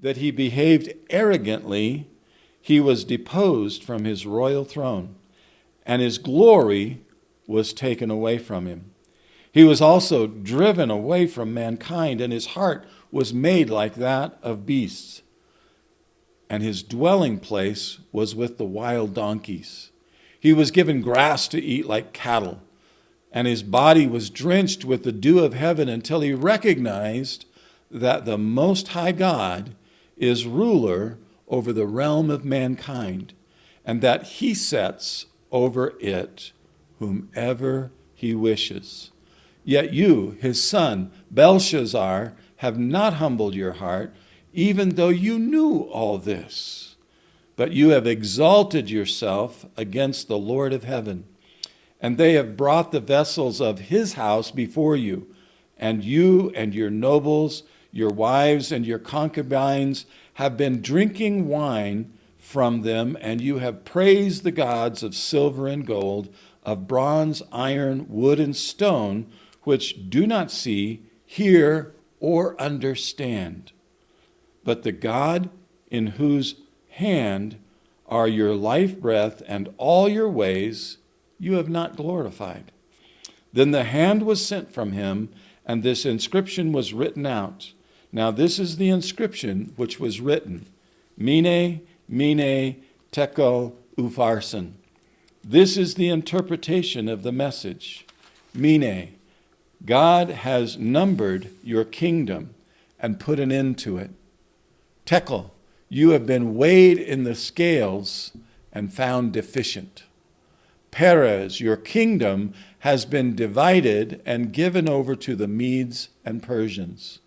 that he behaved arrogantly, he was deposed from his royal throne, and his glory was taken away from him. He was also driven away from mankind, and his heart was made like that of beasts. And his dwelling place was with the wild donkeys. He was given grass to eat like cattle, and his body was drenched with the dew of heaven until he recognized that the Most High God is ruler over the realm of mankind, and that he sets over it whomever he wishes. Yet you, his son, Belshazzar, have not humbled your heart, even though you knew all this. But you have exalted yourself against the Lord of heaven, and they have brought the vessels of his house before you, and you and your nobles, your wives and your concubines have been drinking wine from them, and you have praised the gods of silver and gold, of bronze, iron, wood, and stone, which do not see, hear, or understand. But the God in whose hand are your life breath and all your ways, you have not glorified. Then the hand was sent from him, and this inscription was written out. Now this is the inscription which was written: Mene, Mene, Tekel, Upharsin. This is the interpretation of the message. Mene, God has numbered your kingdom and put an end to it. Tekel, you have been weighed in the scales and found deficient. Perez, your kingdom has been divided and given over to the Medes and Persians.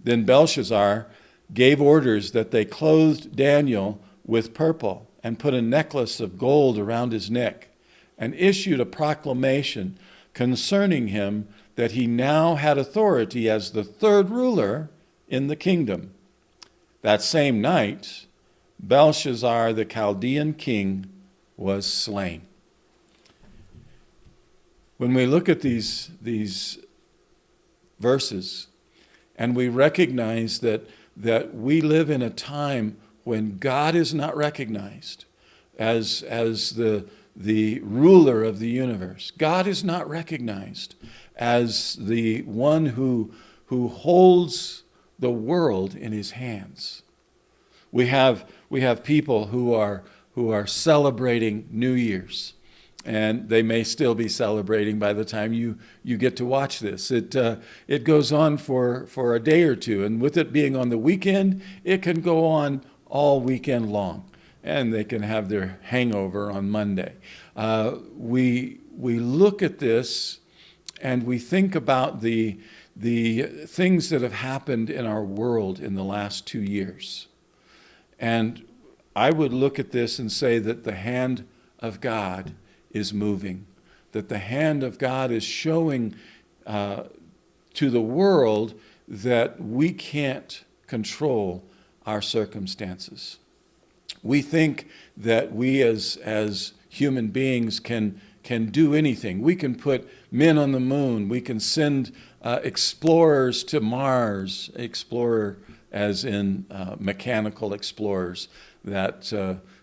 Then Belshazzar gave orders that they clothed Daniel with purple and put a necklace of gold around his neck, and issued a proclamation concerning him that he now had authority as the third ruler in the kingdom. That same night, Belshazzar the Chaldean king was slain. When we look at these verses, and we recognize that we live in a time when God is not recognized as the ruler of the universe. God is not recognized as the one who holds the world in his hands. We have people who are celebrating New Year's, and they may still be celebrating by the time you get to watch this. It goes on for a day or two, and with it being on the weekend, it can go on all weekend long, and they can have their hangover on Monday. We look at this and we think about the things that have happened in our world in the last 2 years. And I would look at this and say that the hand of God is moving, that the hand of God is showing to the world that we can't control our circumstances. We think that we as human beings can do anything. We can put men on the moon. We can send explorers to Mars, explorer as in mechanical explorers, that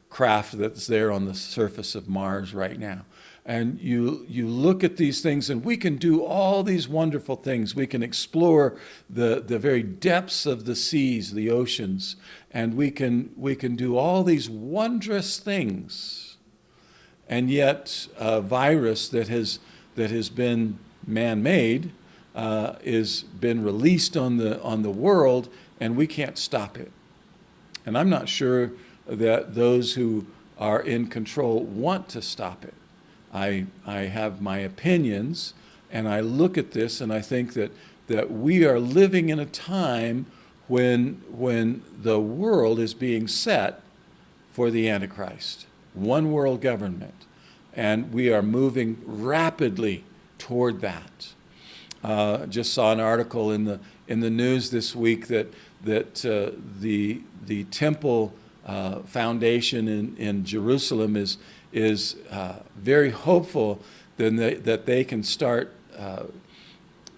craft that's there on the surface of Mars right now. And you look at these things, and we can do all these wonderful things. We can explore the very depths of the seas, the oceans, and we can do all these wondrous things. And yet a virus that has been man-made is been released on the world, and we can't stop it. And I'm not sure that those who are in control want to stop it. I have my opinions, and I look at this and I think that we are living in a time when the world is being set for the Antichrist, one world government, and we are moving rapidly toward that. Just saw an article in the news this week that the temple foundation in Jerusalem is very hopeful that they can start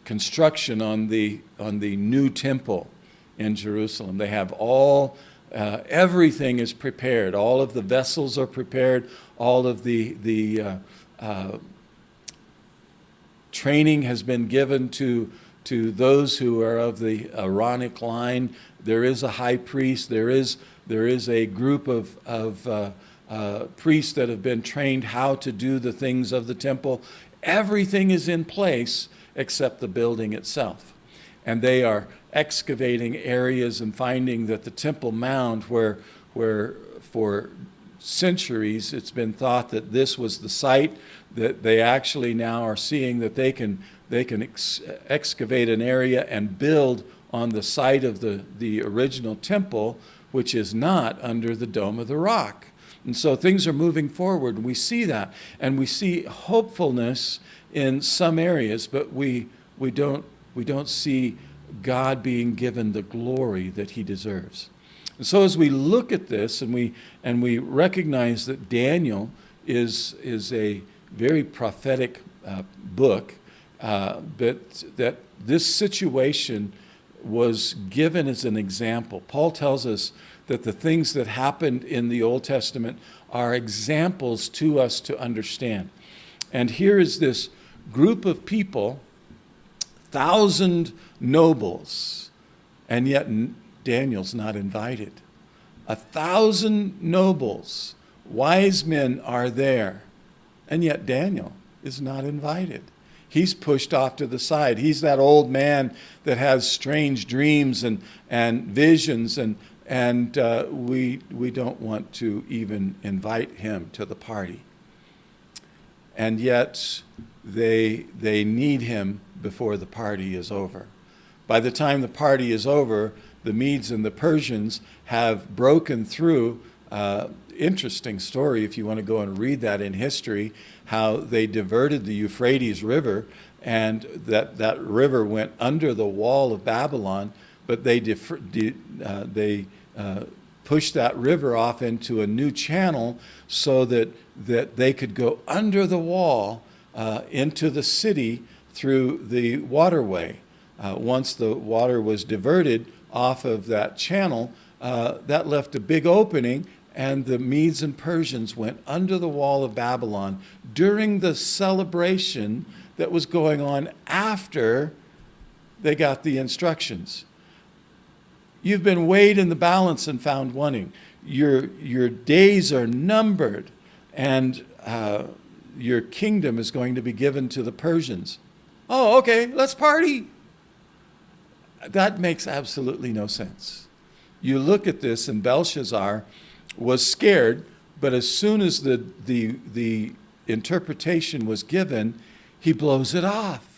construction on the new temple in Jerusalem. They have everything is prepared. All of the vessels are prepared. All of the training has been given to those who are of the Aaronic line. There is a high priest. There is a group of priests that have been trained how to do the things of the temple. Everything is in place except the building itself. And they are excavating areas and finding that the Temple Mount, where for centuries it's been thought that this was the site, that they actually now are seeing that they can excavate an area and build on the site of the original temple, which is not under the Dome of the Rock. And so things are moving forward, and we see that. And we see hopefulness in some areas, but we don't see God being given the glory that he deserves. And so as we look at this and we recognize that Daniel is a very prophetic book, but that this situation was given as an example. Paul tells us that the things that happened in the Old Testament are examples to us to understand. And here is this group of people, 1,000 nobles, and yet Daniel's not invited. 1,000 nobles, wise men are there, and yet Daniel is not invited. He's pushed off to the side. He's that old man that has strange dreams and visions, and we don't want to even invite him to the party. And yet they need him before the party is over. By the time the party is over, the Medes and the Persians have broken through. Interesting story, if you want to go and read that in history, how they diverted the Euphrates River, and that river went under the wall of Babylon, but they pushed that river off into a new channel so that they could go under the wall into the city through the waterway. Once the water was diverted off of that channel, that left a big opening, and the Medes and Persians went under the wall of Babylon during the celebration that was going on after they got the instructions. You've been weighed in the balance and found wanting. Your days are numbered, and your kingdom is going to be given to the Persians. Oh, okay, let's party. That makes absolutely no sense. You look at this, and Belshazzar was scared, but as soon as the interpretation was given, he blows it off.